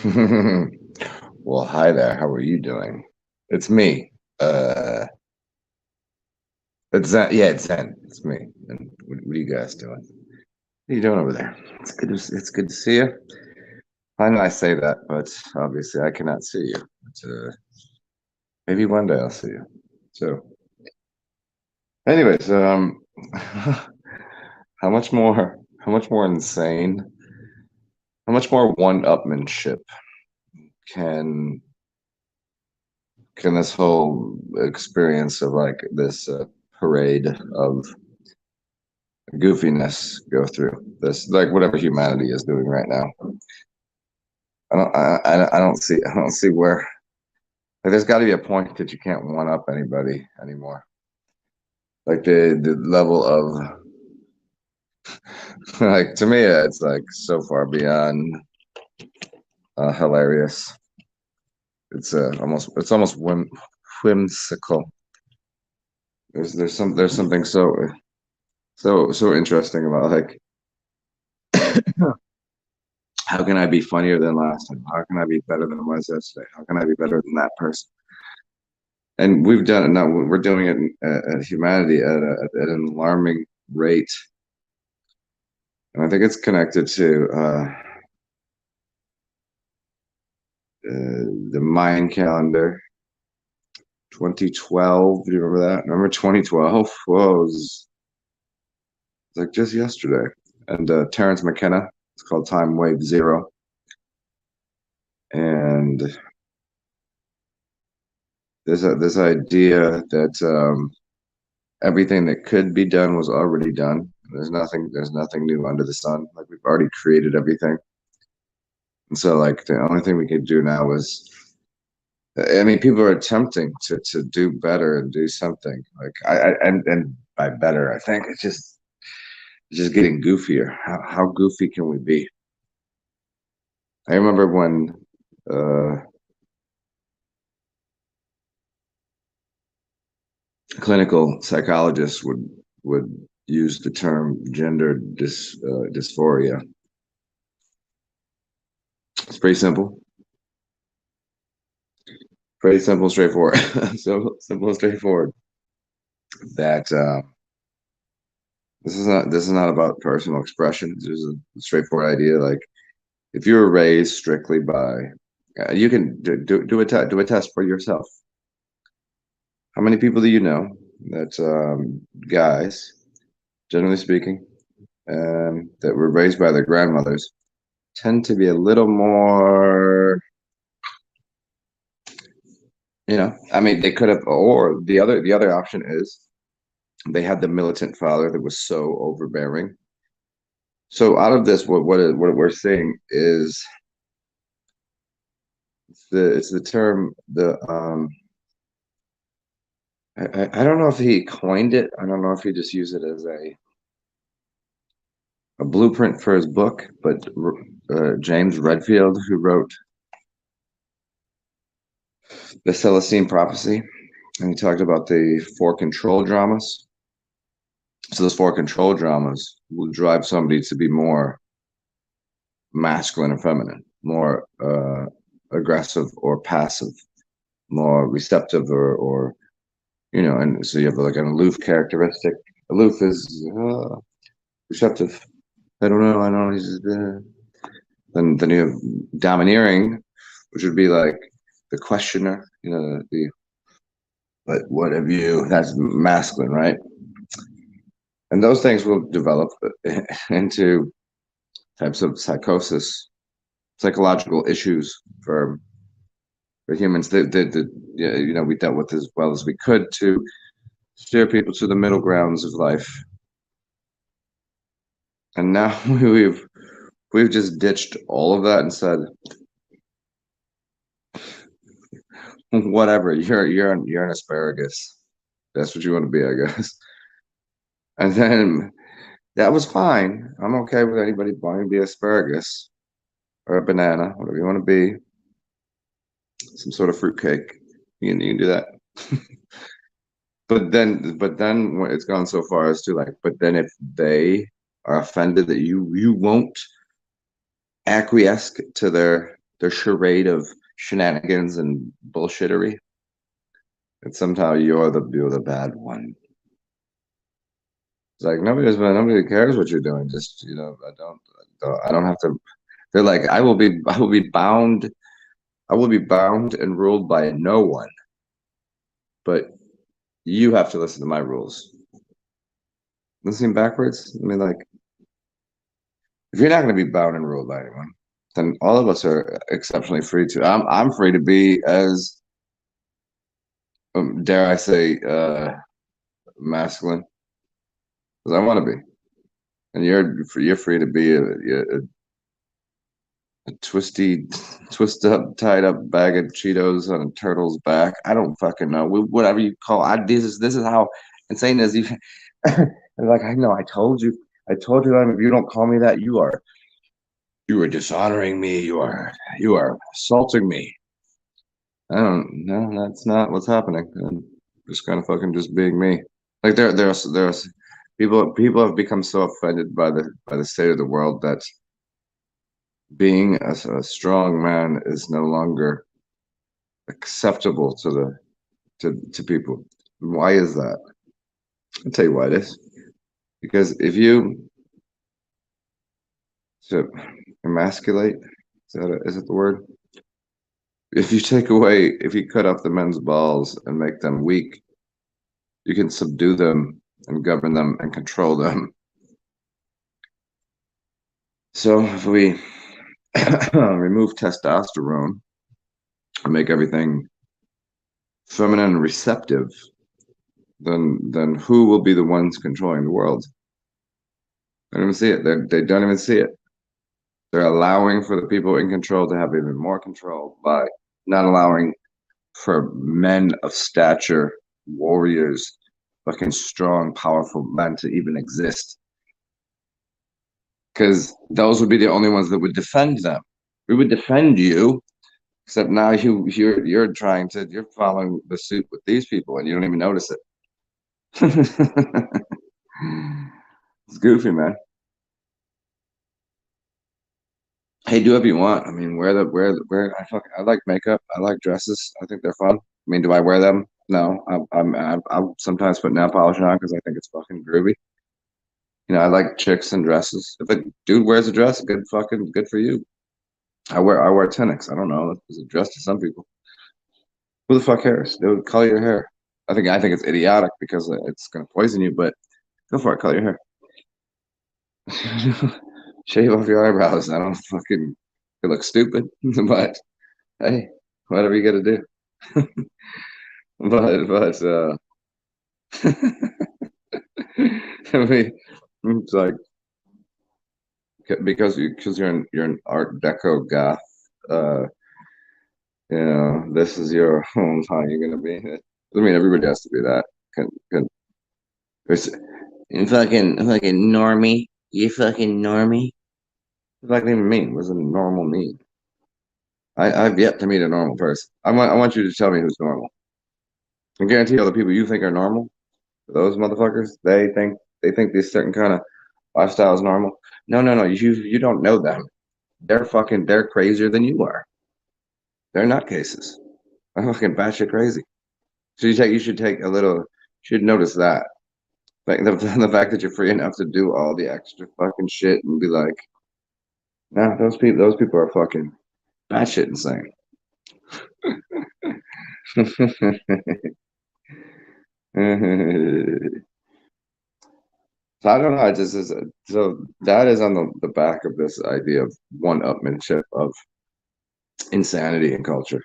Well, hi there. How are you doing? It's me. Uh, it's Zen. Yeah, it's Zen. It's me. And what are you guys doing? What are you doing over there? It's good to see you. I know I say that, but obviously I cannot see you. But, maybe one day I'll see you. So, anyways, how much more insane, how much more one-upmanship can can this whole experience of like this parade of goofiness go through this, like whatever humanity is doing right now. I don't see where, like, there's got to be a point that you can't one up anybody anymore. Like the level of like, to me it's like so far beyond hilarious. It's almost whimsical. There's something so interesting about like how can I be funnier than last time? How can I be better than I was yesterday? How can I be better than that person? And we've done it now. We're doing it at humanity at an alarming rate, and I think it's connected to the Mayan calendar, 2012. Do you remember that? Remember 2012? Whoa, it was like just yesterday. And Terrence McKenna. It's called Time Wave Zero, and this idea that everything that could be done was already done. There's nothing new under the sun. Like, we've already created everything. And so like the only thing we could do now is, I mean, people are attempting to do better and do something. Like and by better, I think it's just getting goofier. How goofy can we be? I remember when uh clinical psychologists would use the term gender dysphoria. It's pretty simple, straightforward. So simple and straightforward. That this is not about personal expression. This is a straightforward idea. Like, if you were raised strictly by, you can do a test for yourself. How many people do you know that guys, generally speaking, that were raised by their grandmothers tend to be a little more, I mean, they could have, or the other option is they had the militant father that was so overbearing. So out of this, what we're seeing is it's the term, I don't know if he coined it. I don't know if he just used it as a blueprint for his book, but James Redfield, who wrote The Celestine Prophecy, and he talked about the four control dramas. So those four control dramas will drive somebody to be more masculine or feminine, more aggressive or passive, more receptive or and so you have like an aloof characteristic. Aloof is receptive. I don't know. I don't know. He's just, then you have domineering, which would be like the questioner. But what have you? That's masculine, right? And those things will develop into types of psychosis, psychological issues for humans. Yeah, we dealt with as well as we could to steer people to the middle grounds of life. And now we've just ditched all of that and said, whatever, you're an asparagus. That's what you want to be, I guess. And then that was fine. I'm okay with anybody wanting to be asparagus or a banana, whatever you want to be. Some sort of fruitcake. You can do that. But then when it's gone so far as to like, but then if they are offended that you won't acquiesce to their charade of shenanigans and bullshittery. And somehow you're the bad one. It's like nobody cares what you're doing. Just I don't have to. They're like I will be bound. I will be bound and ruled by no one. But you have to listen to my rules. Listening backwards. I mean, like, if you're not going to be bound and ruled by anyone, then all of us are exceptionally free to. I'm free to be as, dare I say, masculine as I want to be, and you're free to be a twist up, tied up bag of Cheetos on a turtle's back. I don't fucking know. Whatever you call. This is how insane it is. You, like, I know. I told you that if you don't call me that, you are dishonoring me. You are assaulting me. I don't know. That's not what's happening. I'm just kind of fucking just being me. Like there's people have become so offended by the state of the world that being a strong man is no longer acceptable to people. Why is that? I'll tell you why it is. Because if you to emasculate, is it the word? If you cut off the men's balls and make them weak, you can subdue them and govern them and control them. So if we remove testosterone and make everything feminine and receptive, then who will be the ones controlling the world? They don't even see it. They don't even see it. They're allowing for the people in control to have even more control by not allowing for men of stature, warriors, fucking strong, powerful men to even exist. Because those would be the only ones that would defend them. We would defend you, except now you're following the suit with these people and you don't even notice it. It's goofy, man. Hey, do whatever you want. I mean, wear. I like makeup. I like dresses. I think they're fun. I mean, do I wear them? No. I'll sometimes put nail polish on because I think it's fucking groovy. I like chicks and dresses. If a dude wears a dress, good for you. I wear tunics. I don't know. It's a dress to some people. Who the fuck cares? They would color your hair. I think it's idiotic because it's gonna poison you. But go for it. Color your hair. Shave off your eyebrows. I don't fucking. It looks stupid, but hey, whatever you gotta do. But I mean, it's like because you're an Art Deco goth. Uh, this is your home. How you're gonna be. I mean, everybody has to be that. Can, you fucking normie. You fucking normie. What does that even mean? What does a normal mean? I've yet to meet a normal person. I want you to tell me who's normal. I guarantee all the people you think are normal, those motherfuckers, they think this certain kind of lifestyle is normal. No, no, no. You don't know them. They're crazier than you are. They're nutcases. They're fucking batshit crazy. So you should take a little. You should notice that. Like the fact that you're free enough to do all the extra fucking shit and be like, nah, those people are fucking batshit insane. So I don't know. I just is so that is on the back of this idea of one-upmanship of insanity in culture.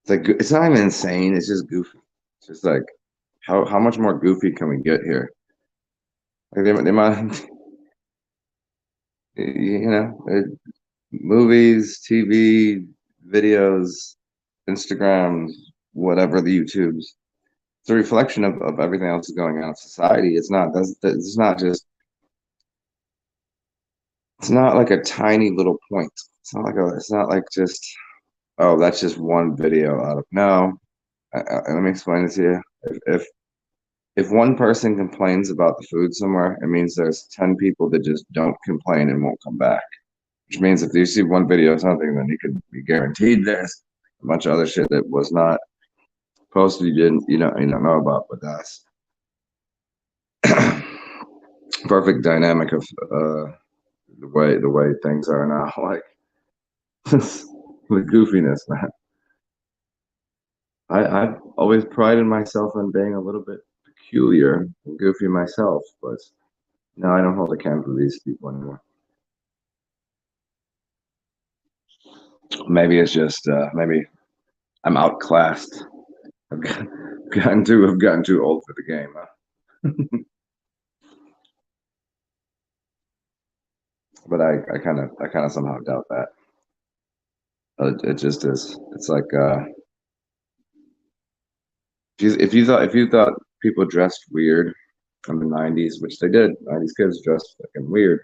It's like it's not even insane. It's just goofy. It's just like how much more goofy can we get here? Like they might, movies, TV, videos, Instagrams, whatever the YouTubes. It's a reflection of everything else that's going on in society. It's not like a tiny little point. It's not like just, oh, that's just one video out of, no. Let me explain it to you. If one person complains about the food somewhere, it means there's 10 people that just don't complain and won't come back. which means if you see one video of something, then you could be guaranteed there's a bunch of other shit that was not posted you don't know about with us. Perfect dynamic of the way things are now, like the goofiness, man. I've always prided myself on being a little bit peculiar and goofy myself, but no, I don't hold a candle to these people anymore. Maybe it's just maybe I'm outclassed. I've gotten too old for the game. Huh? But I kind of somehow doubt that. It just is. It's like if you thought people dressed weird in the '90s, which they did, '90s kids dressed fucking weird.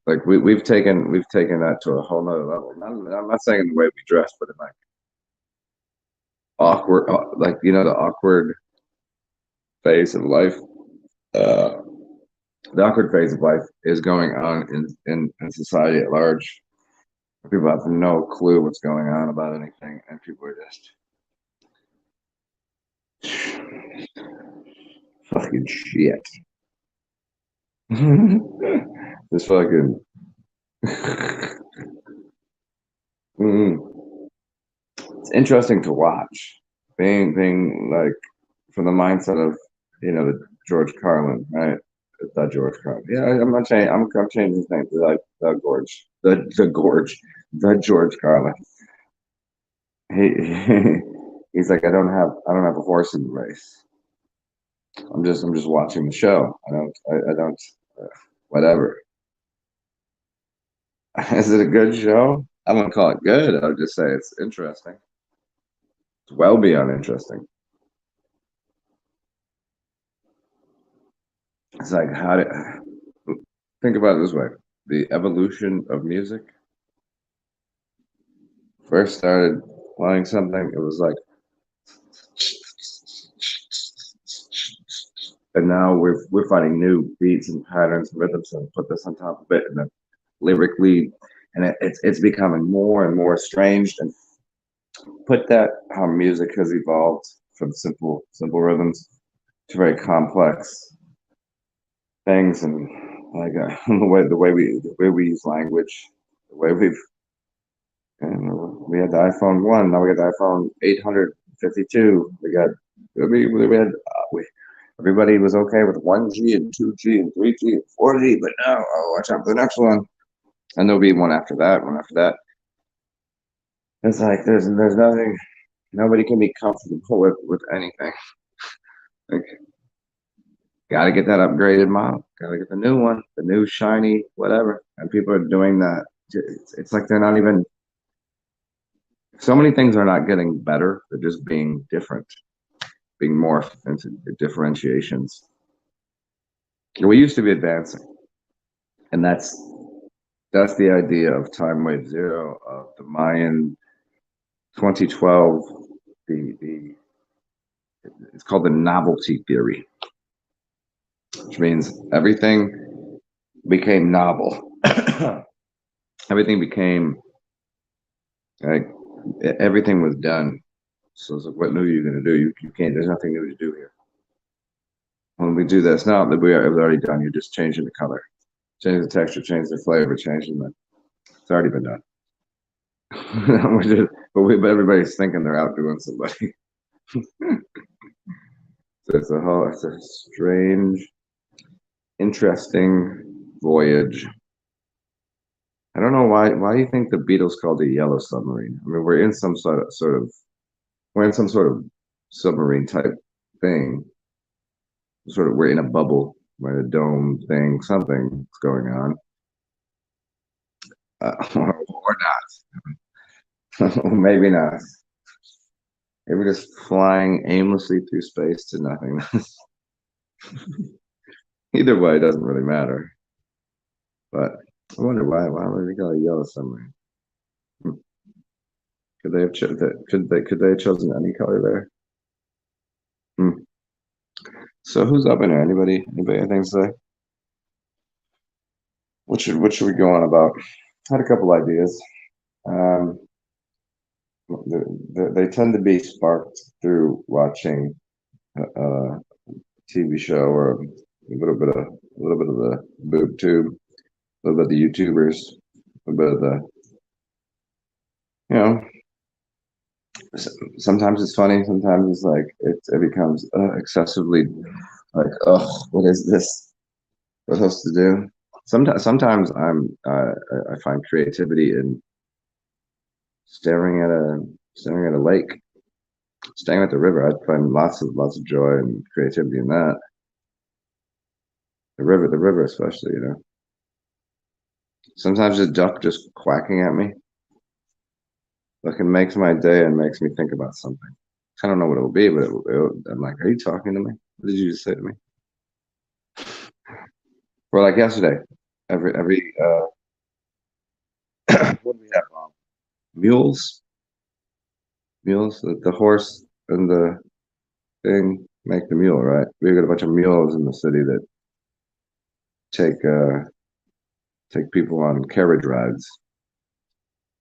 Like we've taken that to a whole nother level. I'm not saying the way we dress, but in like awkward, like the awkward phase of life. Uh, the awkward phase of life is going on in society at large. People have no clue what's going on about anything, and people are just fucking shit. Just fucking. Mm. It's interesting to watch. Being like from the mindset of the George Carlin, right? That George Carlin. Yeah, I'm not changing. I'm changing his name to like the Gorge, the George Carlin. He he's like I don't have a horse in the race. I'm just watching the show. I don't whatever. Is it a good show? I wouldn't call it good. I would just say it's interesting. It's well beyond interesting. It's like think about it this way: the evolution of music first started playing something. It was like, and now we're finding new beats and patterns, and rhythms, and put this on top of it, and then lyrically, and it's becoming more and more strange. And put that how music has evolved from simple rhythms to very complex things, and like the way we use language, the way we had the iPhone 1, now we got the iPhone 852. We had everybody was okay with 1G and 2G and 3G and 4G, but now watch out for the next one, and there'll be one after that, one after that. It's like there's nothing. Nobody can be comfortable with anything. Like, gotta get that upgraded model. Gotta get the new one, the new shiny whatever. And people are doing that. It's like they're not even. So many things are not getting better. They're just being different, being morphed into differentiations. We used to be advancing, and that's the idea of time wave zero of the Mayan 2012. The it's called the novelty theory, which means everything became novel. Everything became like everything was done. So it's like, what new are you going to do? You can't. There's nothing new to do here. When we do this now, that it was already done. You're just changing the color, change the texture, change the flavor, changing the. It's already been done. But everybody's thinking they're outdoing somebody. So it's a strange, interesting voyage. I don't know why. Why do you think the Beatles called it Yellow Submarine? I mean, we're in some sort of submarine type thing. Sort of, we're in a bubble, we're in a dome thing. Something's going on, or not. Maybe not. Maybe we're just flying aimlessly through space to nothingness. Either way, it doesn't really matter. But I wonder why would they call it Yellow Submarine? Hmm. Could they have could they have chosen any color there? Hmm. So who's up in there? Anybody anything to say? what should we go on about? I had a couple ideas. Um, they tend to be sparked through watching a TV show or a little bit of the boob tube, a little bit of the YouTubers, a little bit of the you know. Sometimes it's funny. Sometimes it's like it becomes excessively like, oh, what is this? What supposed to do? Sometimes I find creativity in staring at a lake, staring at the river. I find lots of joy and creativity in that. The river especially, you know. Sometimes a duck just quacking at me, like it makes my day and makes me think about something. I don't know what it will be, but I'm like, are you talking to me? What did you just say to me? Or like yesterday, every what do we have? Mules, mules. The horse and the thing make the mule, right? We got a bunch of mules in the city that take take people on carriage rides.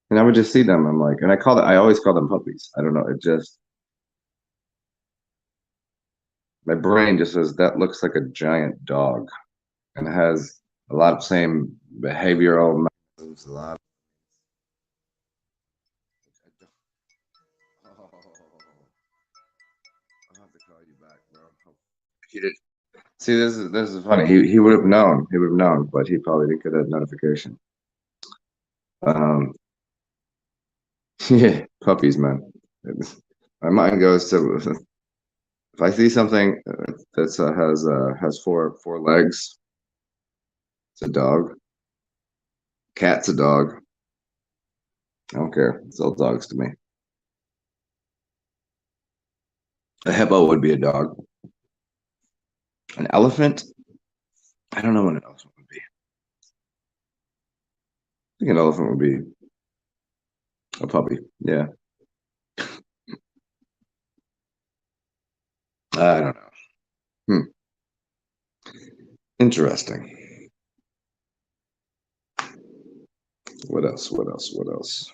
And I would just see them. I'm like, and I always call them puppies. I don't know. It just, my brain just says that looks like a giant dog and it has a lot of same behavioral mechanisms. A lot. Oh, I'll have to call you back, bro. He did. See, this is funny. He would have known. He would have known, but he probably didn't get a notification. Um, yeah, puppies, man. My mind goes to if I see something that has four legs, it's a dog. Cat's a dog. I don't care. It's all dogs to me. A hippo would be a dog. An elephant? I don't know what an elephant would be. I think an elephant would be a puppy. Yeah. I don't know. Hmm. Interesting. What else? What else? What else?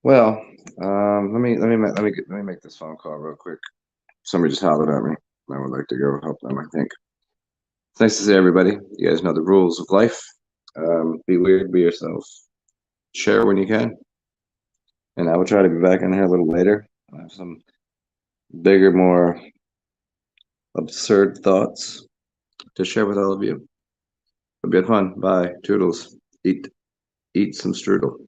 Well, let me make this phone call real quick. Somebody just hollered at me. I would like to go help them, I think. It's nice to see everybody. You guys know the rules of life. Be weird, be yourself. Share when you can. And I will try to be back in here a little later. I have some bigger, more absurd thoughts to share with all of you. It'll be fun. Bye. Toodles. Eat some strudel.